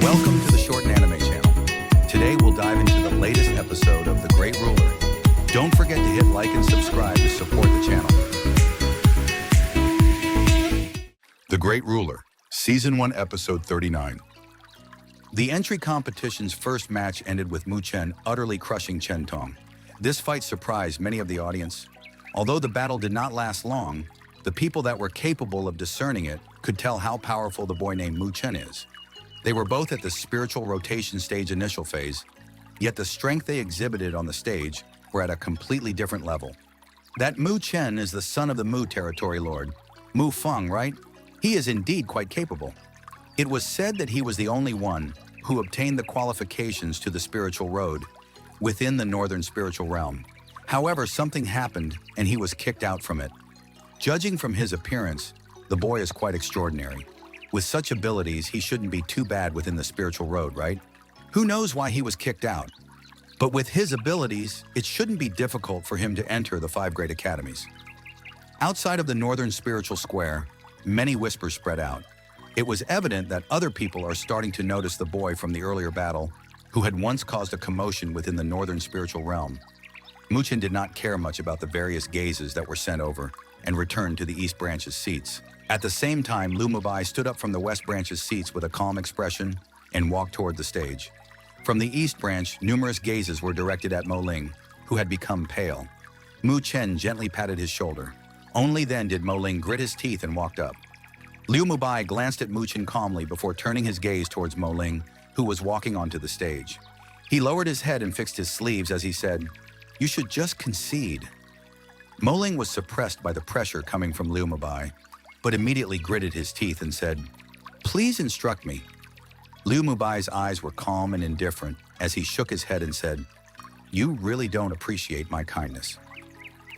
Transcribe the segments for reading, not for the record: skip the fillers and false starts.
Welcome to the Shorten Anime channel. Today we'll dive into the latest episode of The Great Ruler. Don't forget to hit like and subscribe to support the channel. The Great Ruler, Season 1, Episode 39. The entry competition's first match ended with Mu Chen utterly crushing Chen Tong. This fight surprised many of the audience. Although the battle did not last long, the people that were capable of discerning it could tell how powerful the boy named Mu Chen is. They were both at the spiritual rotation stage initial phase, yet the strength they exhibited on the stage were at a completely different level. That Mu Chen is the son of the Mu territory lord, Mu Feng, right? He is indeed quite capable. It was said that he was the only one who obtained the qualifications to the spiritual road within the northern spiritual realm. However, something happened and he was kicked out from it. Judging from his appearance, the boy is quite extraordinary. With such abilities, he shouldn't be too bad within the spiritual road, right? Who knows why he was kicked out? But with his abilities, it shouldn't be difficult for him to enter the 5 great academies. Outside of the northern spiritual square, many whispers spread out. It was evident that other people are starting to notice the boy from the earlier battle who had once caused a commotion within the northern spiritual realm. Mu Chen did not care much about the various gazes that were sent over and returned to the East Branch's seats. At the same time, Liu Mubai stood up from the West Branch's seats with a calm expression and walked toward the stage. From the East Branch, numerous gazes were directed at Mo Ling, who had become pale. Mu Chen gently patted his shoulder. Only then did Mo Ling grit his teeth and walked up. Liu Mubai glanced at Mu Chen calmly before turning his gaze towards Mo Ling, who was walking onto the stage. He lowered his head and fixed his sleeves as he said, "You should just concede." Mo Ling was suppressed by the pressure coming from Liu Mubai, but immediately gritted his teeth and said, "Please instruct me." Liu Mubai's eyes were calm and indifferent as he shook his head and said, "You really don't appreciate my kindness."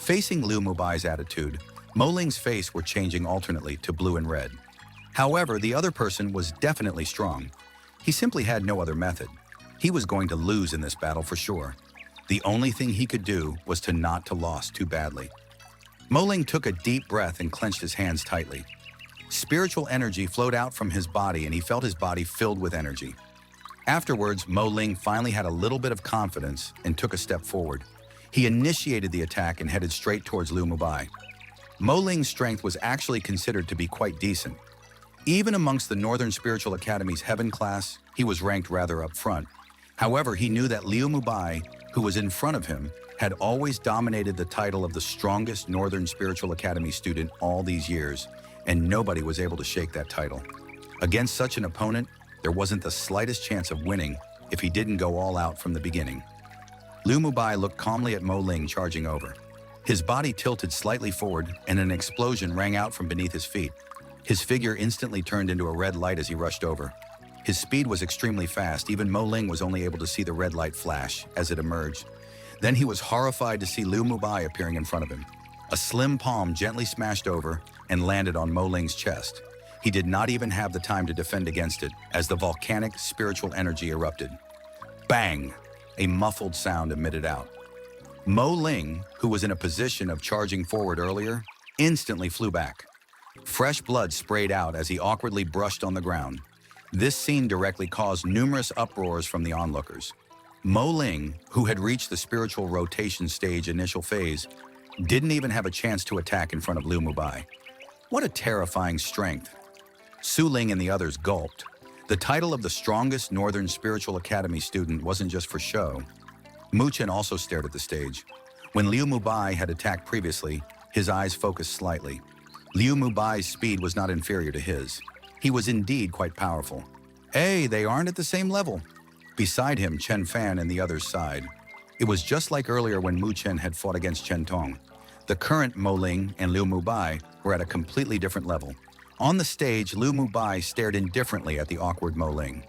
Facing Liu Mubai's attitude, Mo Ling's face were changing alternately to blue and red. However, the other person was definitely strong. He simply had no other method. He was going to lose in this battle for sure. The only thing he could do was to not to lose too badly. Mo Ling took a deep breath and clenched his hands tightly. Spiritual energy flowed out from his body and he felt his body filled with energy. Afterwards, Mo Ling finally had a little bit of confidence and took a step forward. He initiated the attack and headed straight towards Liu Mubai. Mo Ling's strength was actually considered to be quite decent. Even amongst the Northern Spiritual Academy's Heaven class, he was ranked rather up front. However, he knew that Liu Mubai, who was in front of him, had always dominated the title of the strongest Northern Spiritual Academy student all these years, and nobody was able to shake that title. Against such an opponent, there wasn't the slightest chance of winning if he didn't go all out from the beginning. Liu Mubai looked calmly at Mo Ling charging over. His body tilted slightly forward and an explosion rang out from beneath his feet. His figure instantly turned into a red light as he rushed over. His speed was extremely fast. Even Mo Ling was only able to see the red light flash as it emerged. Then he was horrified to see Liu Mubai appearing in front of him. A slim palm gently smashed over and landed on Mo Ling's chest. He did not even have the time to defend against it as the volcanic spiritual energy erupted. Bang! A muffled sound emitted out. Mo Ling, who was in a position of charging forward earlier, instantly flew back. Fresh blood sprayed out as he awkwardly brushed on the ground. This scene directly caused numerous uproars from the onlookers. Mo Ling, who had reached the spiritual rotation stage initial phase, didn't even have a chance to attack in front of Liu Mubai. What a terrifying strength. Su Ling and the others gulped. The title of the strongest Northern Spiritual Academy student wasn't just for show. Mu Chen also stared at the stage. When Liu Mubai had attacked previously, his eyes focused slightly. Liu Mubai's speed was not inferior to his. He was indeed quite powerful. Hey, they aren't at the same level. Beside him, Chen Fan and the others sighed. It was just like earlier when Mu Chen had fought against Chen Tong. The current Mo Ling and Liu Mubai were at a completely different level. On the stage, Liu Mubai stared indifferently at the awkward Mo Ling.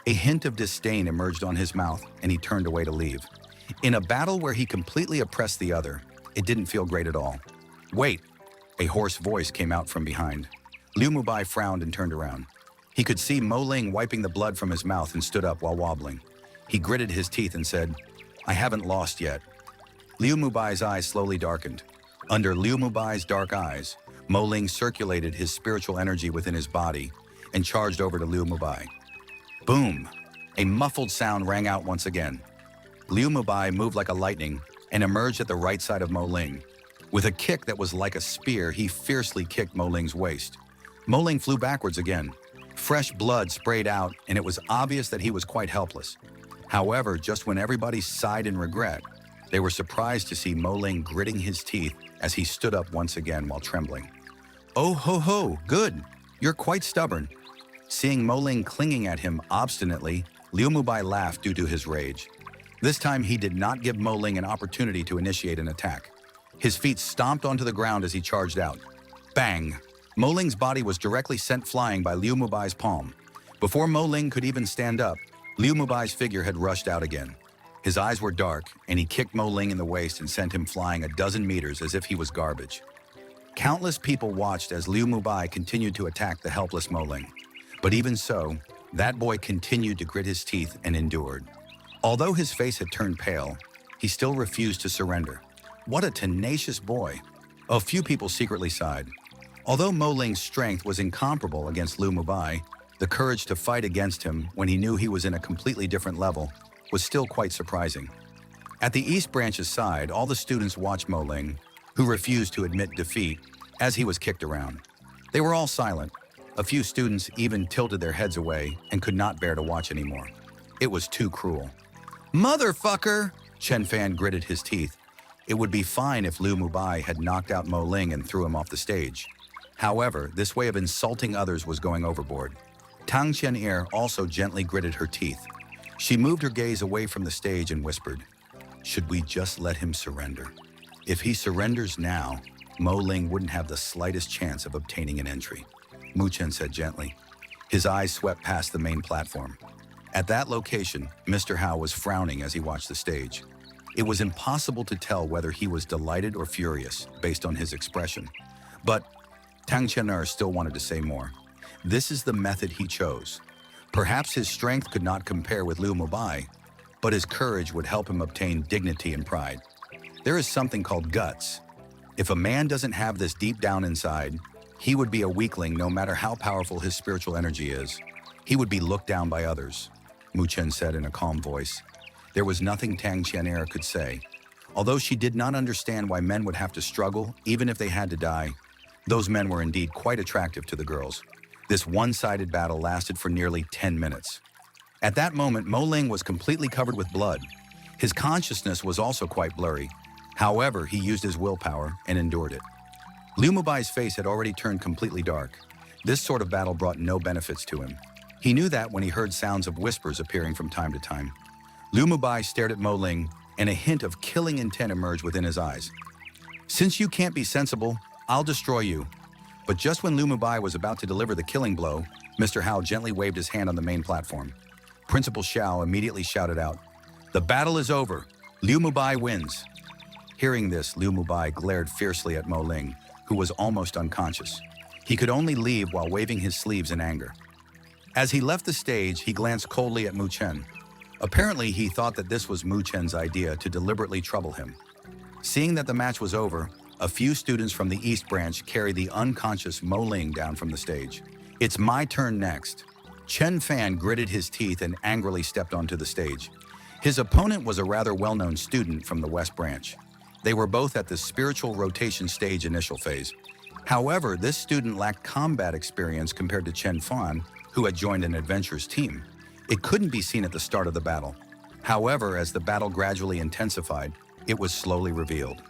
A hint of disdain emerged on his mouth and he turned away to leave. In a battle where he completely oppressed the other, it didn't feel great at all. "Wait!" A hoarse voice came out from behind. Liu Mubai frowned and turned around. He could see Mo Ling wiping the blood from his mouth and stood up while wobbling. He gritted his teeth and said, "I haven't lost yet." Liu Mubai's eyes slowly darkened. Under Liu Mubai's dark eyes, Mo Ling circulated his spiritual energy within his body and charged over to Liu Mubai. Boom! A muffled sound rang out once again. Liu Mubai moved like a lightning and emerged at the right side of Mo Ling. With a kick that was like a spear, he fiercely kicked Mo Ling's waist. Mo Ling flew backwards again. Fresh blood sprayed out, and it was obvious that he was quite helpless. However, just when everybody sighed in regret, they were surprised to see Mo Ling gritting his teeth as he stood up once again while trembling. "Oh ho ho, good. You're quite stubborn." Seeing Mo Ling clinging at him obstinately, Liu Mubai laughed due to his rage. This time he did not give Mo Ling an opportunity to initiate an attack. His feet stomped onto the ground as he charged out. Bang! Mo Ling's body was directly sent flying by Liu Mubai's palm. Before Mo Ling could even stand up, Liu Mubai's figure had rushed out again. His eyes were dark, and he kicked Mo Ling in the waist and sent him flying a dozen meters as if he was garbage. Countless people watched as Liu Mubai continued to attack the helpless Mo Ling. But even so, that boy continued to grit his teeth and endured. Although his face had turned pale, he still refused to surrender. What a tenacious boy! A few people secretly sighed. Although Mo Ling's strength was incomparable against Liu Mubai, the courage to fight against him when he knew he was in a completely different level was still quite surprising. At the East Branch's side, all the students watched Mo Ling, who refused to admit defeat, as he was kicked around. They were all silent. A few students even tilted their heads away and could not bear to watch anymore. It was too cruel. "Motherfucker!" Chen Fan gritted his teeth. It would be fine if Liu Mubai had knocked out Mo Ling and threw him off the stage. However, this way of insulting others was going overboard. Tang Qian'er also gently gritted her teeth. She moved her gaze away from the stage and whispered, "Should we just let him surrender? If he surrenders now, Mo Ling wouldn't have the slightest chance of obtaining an entry." Mu Chen said gently. His eyes swept past the main platform. At that location, Mr. Hao was frowning as he watched the stage. It was impossible to tell whether he was delighted or furious based on his expression. But Tang Qian'er still wanted to say more. This is the method he chose. Perhaps his strength could not compare with Liu Mubai, but his courage would help him obtain dignity and pride. There is something called guts. If a man doesn't have this deep down inside, he would be a weakling no matter how powerful his spiritual energy is. He would be looked down by others, Mu Chen said in a calm voice. There was nothing Tang Qian'er could say. Although she did not understand why men would have to struggle, even if they had to die, those men were indeed quite attractive to the girls. This one-sided battle lasted for nearly 10 minutes. At that moment, Mo Ling was completely covered with blood. His consciousness was also quite blurry. However, he used his willpower and endured it. Liu Mubai's face had already turned completely dark. This sort of battle brought no benefits to him. He knew that when he heard sounds of whispers appearing from time to time. Liu Mubai stared at Mo Ling, and a hint of killing intent emerged within his eyes. "Since you can't be sensible, I'll destroy you." But just when Liu Mubai was about to deliver the killing blow, Mr. Hao gently waved his hand on the main platform. Principal Xiao immediately shouted out, "The battle is over. Liu Mubai wins." Hearing this, Liu Mubai glared fiercely at Mo Ling, who was almost unconscious. He could only leave while waving his sleeves in anger. As he left the stage, he glanced coldly at Mu Chen. Apparently, he thought that this was Mu Chen's idea to deliberately trouble him. Seeing that the match was over, a few students from the East Branch carried the unconscious Mo Ling down from the stage. "It's my turn next." Chen Fan gritted his teeth and angrily stepped onto the stage. His opponent was a rather well-known student from the West Branch. They were both at the spiritual rotation stage initial phase. However, this student lacked combat experience compared to Chen Fan, who had joined an adventurers team. It couldn't be seen at the start of the battle. However, as the battle gradually intensified, it was slowly revealed.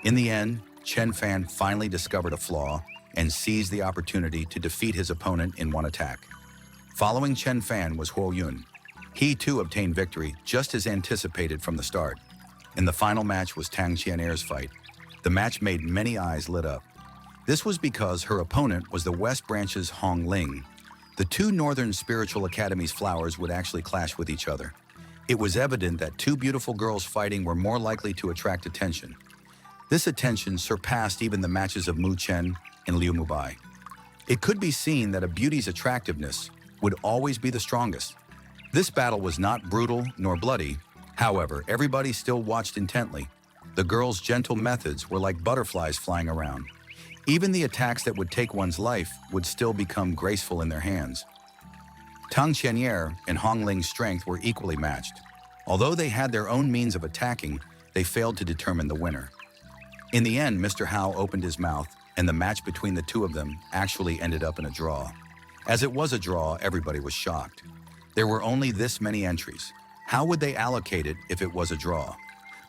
In the end, Chen Fan finally discovered a flaw and seized the opportunity to defeat his opponent in one attack. Following Chen Fan was Huo Yun. He too obtained victory, just as anticipated from the start. And the final match was Tang Qian'er's fight. The match made many eyes lit up. This was because her opponent was the West Branch's Hong Ling. The two Northern Spiritual Academy's flowers would actually clash with each other. It was evident that two beautiful girls fighting were more likely to attract attention. This attention surpassed even the matches of Mu Chen and Liu Mubai. It could be seen that a beauty's attractiveness would always be the strongest. This battle was not brutal nor bloody. However, everybody still watched intently. The girls' gentle methods were like butterflies flying around. Even the attacks that would take one's life would still become graceful in their hands. Tang Qianyer and Hong Ling's strength were equally matched. Although they had their own means of attacking, they failed to determine the winner. In the end, Mr. Hao opened his mouth, and the match between the two of them actually ended up in a draw. As it was a draw, everybody was shocked. There were only this many entries. How would they allocate it if it was a draw?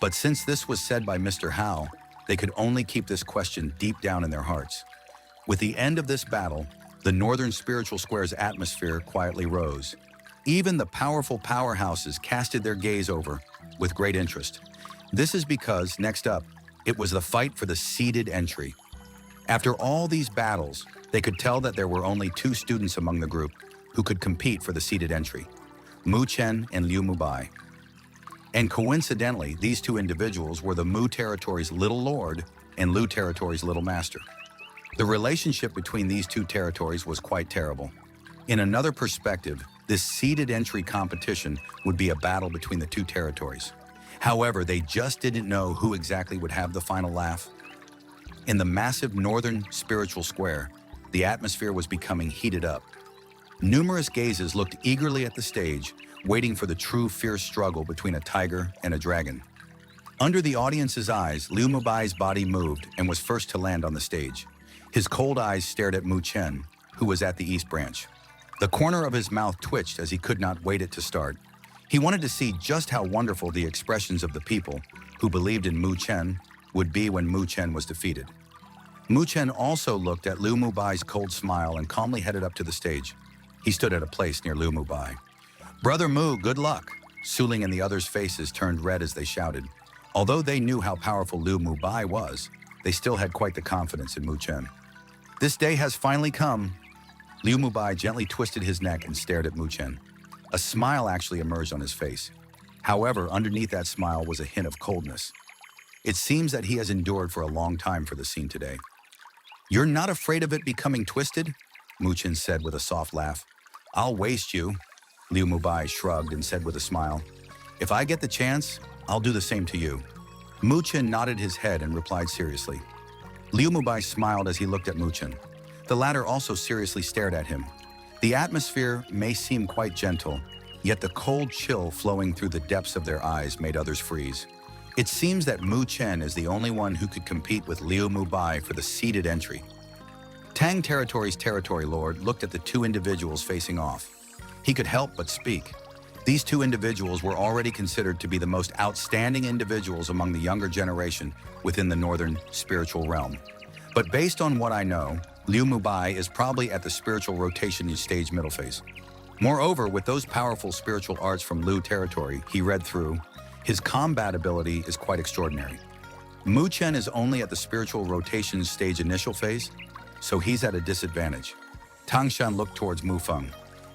But since this was said by Mr. Hao, they could only keep this question deep down in their hearts. With the end of this battle, the Northern Spiritual Square's atmosphere quietly rose. Even the powerful powerhouses casted their gaze over with great interest. This is because, next up, it was the fight for the seeded entry. After all these battles, they could tell that there were only two students among the group who could compete for the seeded entry, Mu Chen and Liu Mubai. And coincidentally, these two individuals were the Mu territory's Little Lord and Liu territory's Little Master. The relationship between these two territories was quite terrible. In another perspective, this seeded entry competition would be a battle between the two territories. However, they just didn't know who exactly would have the final laugh. In the massive Northern Spiritual Square, the atmosphere was becoming heated up. Numerous gazes looked eagerly at the stage, waiting for the true fierce struggle between a tiger and a dragon. Under the audience's eyes, Liu Mubai's body moved and was first to land on the stage. His cold eyes stared at Mu Chen, who was at the East Branch. The corner of his mouth twitched as he could not wait it to start. He wanted to see just how wonderful the expressions of the people who believed in Mu Chen would be when Mu Chen was defeated. Mu Chen also looked at Liu Mubai's cold smile and calmly headed up to the stage. He stood at a place near Liu Mubai. "Brother Mu, good luck!" Su Ling and the others' faces turned red as they shouted. Although they knew how powerful Liu Mubai was, they still had quite the confidence in Mu Chen. "This day has finally come." Liu Mubai gently twisted his neck and stared at Mu Chen. A smile actually emerged on his face. However, underneath that smile was a hint of coldness. It seems that he has endured for a long time for the scene today. "You're not afraid of it becoming twisted?" Mu Chen said with a soft laugh. "I'll waste you." Liu Mubai shrugged and said with a smile, "If I get the chance, I'll do the same to you." Mu Chen nodded his head and replied seriously. Liu Mubai smiled as he looked at Mu Chen. The latter also seriously stared at him. The atmosphere may seem quite gentle, yet the cold chill flowing through the depths of their eyes made others freeze. It seems that Mu Chen is the only one who could compete with Liu Mubai for the seeded entry. Tang Territory's territory lord looked at the two individuals facing off. He could help but speak. These two individuals were already considered to be the most outstanding individuals among the younger generation within the Northern spiritual realm. But based on what I know, Liu Mubai is probably at the spiritual rotation stage middle phase. Moreover, with those powerful spiritual arts from Liu territory he read through, his combat ability is quite extraordinary. Mu Chen is only at the spiritual rotation stage initial phase, so he's at a disadvantage. Tang Shan looked towards Mu Feng.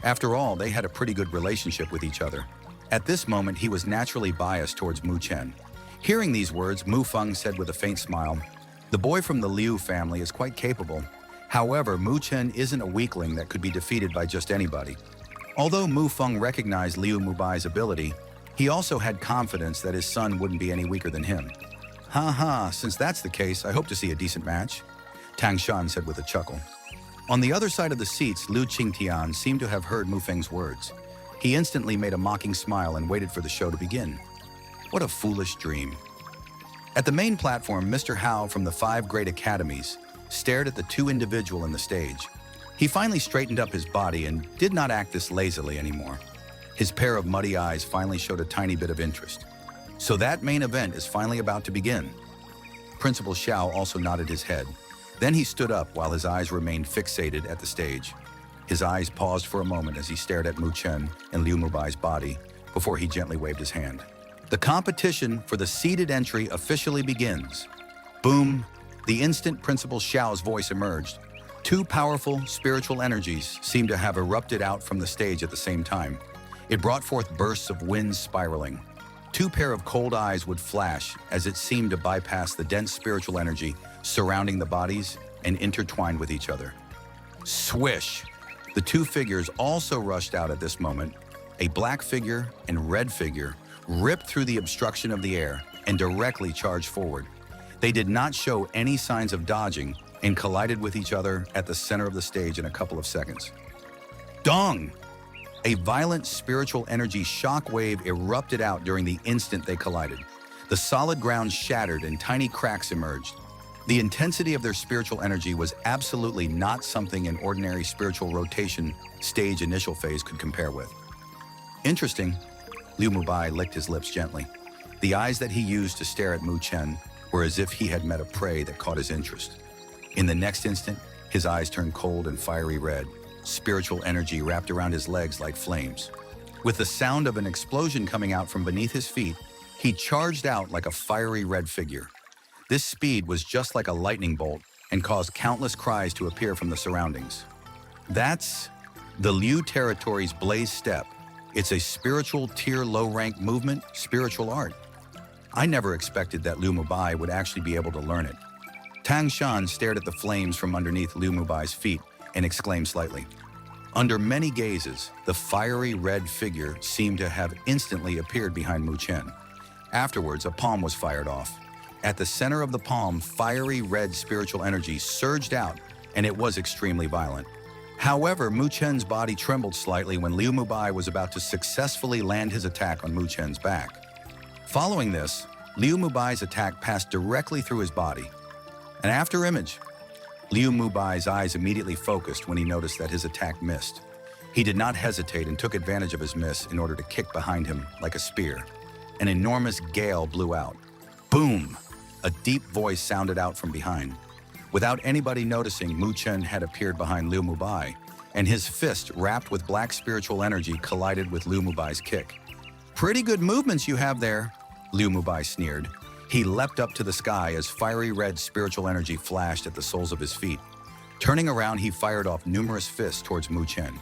After all, they had a pretty good relationship with each other. At this moment, he was naturally biased towards Mu Chen. Hearing these words, Mu Feng said with a faint smile, "The boy from the Liu family is quite capable. However, Mu Chen isn't a weakling that could be defeated by just anybody." Although Mu Feng recognized Liu Mubai's ability, he also had confidence that his son wouldn't be any weaker than him. Since that's the case, I hope to see a decent match," Tang Shan said with a chuckle. On the other side of the seats, Liu Qingtian seemed to have heard Mu Feng's words. He instantly made a mocking smile and waited for the show to begin. What a foolish dream. At the main platform, Mr. Hao from the 5 great academies stared at the two individuals in the stage. He finally straightened up his body and did not act this lazily anymore. His pair of muddy eyes finally showed a tiny bit of interest. So that main event is finally about to begin. Principal Xiao also nodded his head. Then he stood up while his eyes remained fixated at the stage. His eyes paused for a moment as he stared at Mu Chen and Liu Mubai's body before he gently waved his hand. The competition for the seeded entry officially begins. Boom! The instant Principal Xiao's voice emerged. Two powerful spiritual energies seemed to have erupted out from the stage at the same time. It brought forth bursts of winds spiraling. Two pair of cold eyes would flash as it seemed to bypass the dense spiritual energy surrounding the bodies and intertwined with each other. Swish! The two figures also rushed out at this moment. A black figure and red figure ripped through the obstruction of the air and directly charged forward. They did not show any signs of dodging and collided with each other at the center of the stage in a couple of seconds. Dong! A violent spiritual energy shockwave erupted out during the instant they collided. The solid ground shattered and tiny cracks emerged. The intensity of their spiritual energy was absolutely not something an ordinary spiritual rotation stage initial phase could compare with. Interesting. Liu Mubai licked his lips gently. The eyes that he used to stare at Mu Chen were as if he had met a prey that caught his interest. In the next instant, his eyes turned cold and fiery red. Spiritual energy wrapped around his legs like flames. With the sound of an explosion coming out from beneath his feet, he charged out like a fiery red figure. This speed was just like a lightning bolt and caused countless cries to appear from the surroundings. That's the Liu territory's blaze step. It's a spiritual tier low-rank movement, spiritual art. I never expected that Liu Mubai would actually be able to learn it. Tang Shan stared at the flames from underneath Liu Mubai's feet and exclaimed slightly. Under many gazes, the fiery red figure seemed to have instantly appeared behind Mu Chen. Afterwards, a palm was fired off. At the center of the palm, fiery red spiritual energy surged out, and it was extremely violent. However, Mu Chen's body trembled slightly when Liu Mubai was about to successfully land his attack on Mu Chen's back. Following this, Liu Mubai's attack passed directly through his body. An after image. Liu Mubai's eyes immediately focused when he noticed that his attack missed. He did not hesitate and took advantage of his miss in order to kick behind him like a spear. An enormous gale blew out. Boom! A deep voice sounded out from behind. Without anybody noticing, Mu Chen had appeared behind Liu Mubai, and his fist, wrapped with black spiritual energy, collided with Liu Mubai's kick. "Pretty good movements you have there," Liu Mubai sneered. He leapt up to the sky as fiery red spiritual energy flashed at the soles of his feet. Turning around, he fired off numerous fists towards Mu Chen.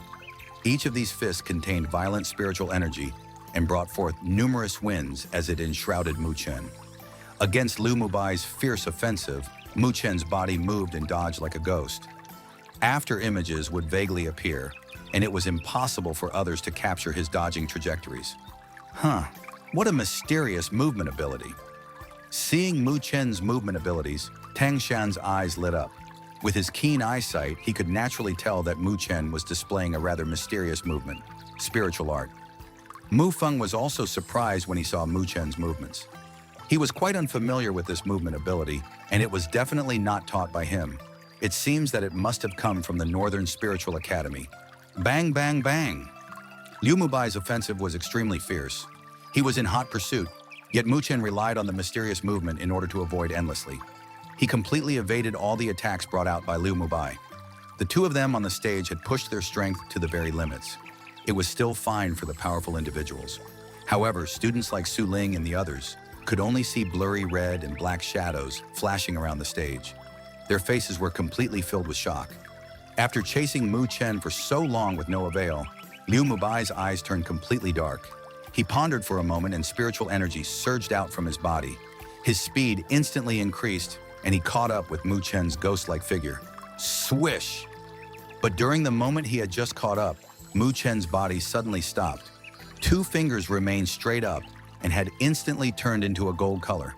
Each of these fists contained violent spiritual energy and brought forth numerous winds as it enshrouded Mu Chen. Against Liu Mubai's fierce offensive, Mu Chen's body moved and dodged like a ghost. After images would vaguely appear, and it was impossible for others to capture his dodging trajectories. What a mysterious movement ability. Seeing Mu Chen's movement abilities, Tang Shan's eyes lit up. With his keen eyesight, he could naturally tell that Mu Chen was displaying a rather mysterious movement, spiritual art. Mu Feng was also surprised when he saw Mu Chen's movements. He was quite unfamiliar with this movement ability, and it was definitely not taught by him. It seems that it must have come from the Northern Spiritual Academy. Bang, bang, bang! Liu Mubai's offensive was extremely fierce. He was in hot pursuit, yet Mu Chen relied on the mysterious movement in order to avoid endlessly. He completely evaded all the attacks brought out by Liu Mubai. The two of them on the stage had pushed their strength to the very limits. It was still fine for the powerful individuals. However, students like Su Ling and the others could only see blurry red and black shadows flashing around the stage. Their faces were completely filled with shock. After chasing Mu Chen for so long with no avail, Liu Mubai's eyes turned completely dark. He pondered for a moment and spiritual energy surged out from his body. His speed instantly increased and he caught up with Mu Chen's ghost-like figure. Swish! But during the moment he had just caught up, Mu Chen's body suddenly stopped. Two fingers remained straight up and had instantly turned into a gold color.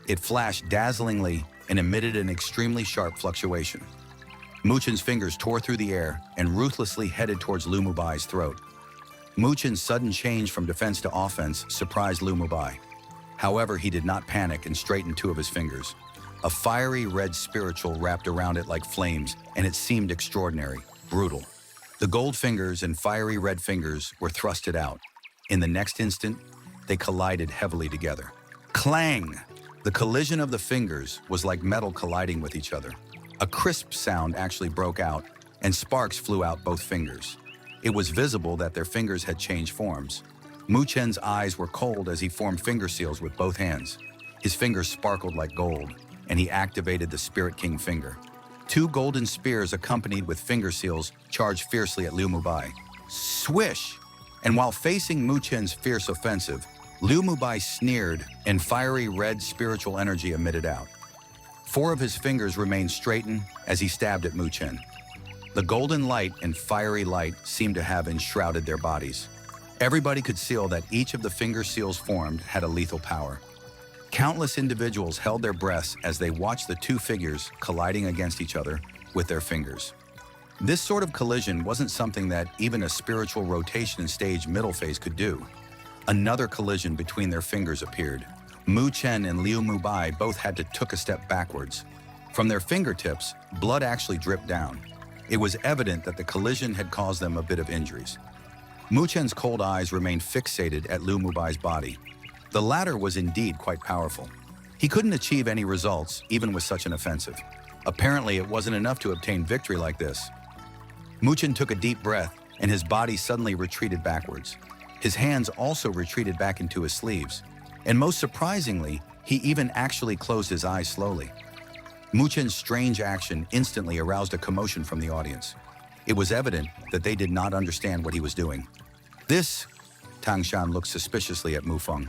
It flashed dazzlingly and emitted an extremely sharp fluctuation. Mu Chen's fingers tore through the air and ruthlessly headed towards Liu Mubai's throat. Mu Chen's sudden change from defense to offense surprised Liu Mubai. However, he did not panic and straightened two of his fingers. A fiery red spiritual wrapped around it like flames, and it seemed extraordinary, brutal. The gold fingers and fiery red fingers were thrusted out. In the next instant, they collided heavily together. Clang! The collision of the fingers was like metal colliding with each other. A crisp sound actually broke out, and sparks flew out both fingers. It was visible that their fingers had changed forms. Mu Chen's eyes were cold as he formed finger seals with both hands. His fingers sparkled like gold, and he activated the Spirit King finger. Two golden spears accompanied with finger seals charged fiercely at Liu Mubai. Swish! And while facing Mu Chen's fierce offensive, Liu Mubai sneered and fiery red spiritual energy emitted out. Four of his fingers remained straightened as he stabbed at Mu Chen. The golden light and fiery light seemed to have enshrouded their bodies. Everybody could see that each of the finger seals formed had a lethal power. Countless individuals held their breaths as they watched the two figures colliding against each other with their fingers. This sort of collision wasn't something that even a spiritual rotation stage middle phase could do. Another collision between their fingers appeared. Mu Chen and Liu Mubai both had to took a step backwards. From their fingertips, blood actually dripped down. It was evident that the collision had caused them a bit of injuries. Mu Chen's cold eyes remained fixated at Liu Mubai's body. The latter was indeed quite powerful. He couldn't achieve any results, even with such an offensive. Apparently, it wasn't enough to obtain victory like this. Mu Chen took a deep breath, and his body suddenly retreated backwards. His hands also retreated back into his sleeves. And most surprisingly, he even actually closed his eyes slowly. Mu Chen's strange action instantly aroused a commotion from the audience. It was evident that they did not understand what he was doing. This, Tang Shan looked suspiciously at Mu Feng.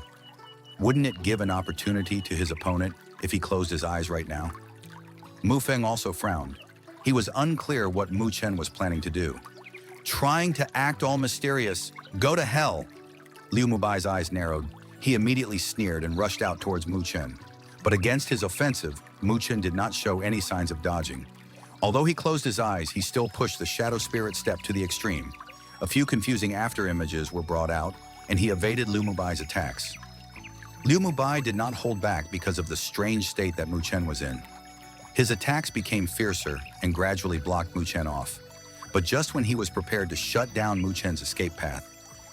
Wouldn't it give an opportunity to his opponent if he closed his eyes right now? Mu Feng also frowned. He was unclear what Mu Chen was planning to do. Trying to act all mysterious, go to hell. Liu Mubai's eyes narrowed. He immediately sneered and rushed out towards Mu Chen. But against his offensive, Mu Chen did not show any signs of dodging. Although he closed his eyes, he still pushed the shadow spirit step to the extreme. A few confusing after images were brought out, and he evaded Liu Mubai's attacks. Liu Mubai did not hold back because of the strange state that Mu Chen was in. His attacks became fiercer and gradually blocked Mu Chen off. But just when he was prepared to shut down Mu Chen's escape path,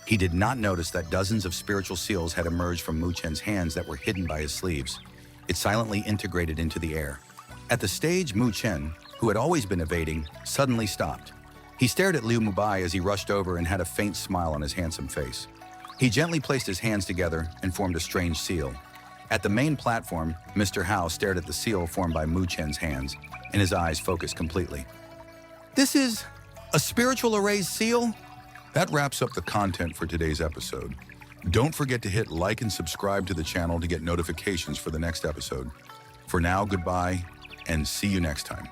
he did not notice that dozens of spiritual seals had emerged from Mu Chen's hands that were hidden by his sleeves. It silently integrated into the air. At the stage, Mu Chen, who had always been evading, suddenly stopped. He stared at Liu Mubai as he rushed over and had a faint smile on his handsome face. He gently placed his hands together and formed a strange seal. At the main platform, Mr. Hao stared at the seal formed by Mu Chen's hands, and his eyes focused completely. This is a spiritual erased seal? That wraps up the content for today's episode. Don't forget to hit like and subscribe to the channel to get notifications for the next episode. For now, goodbye, and see you next time.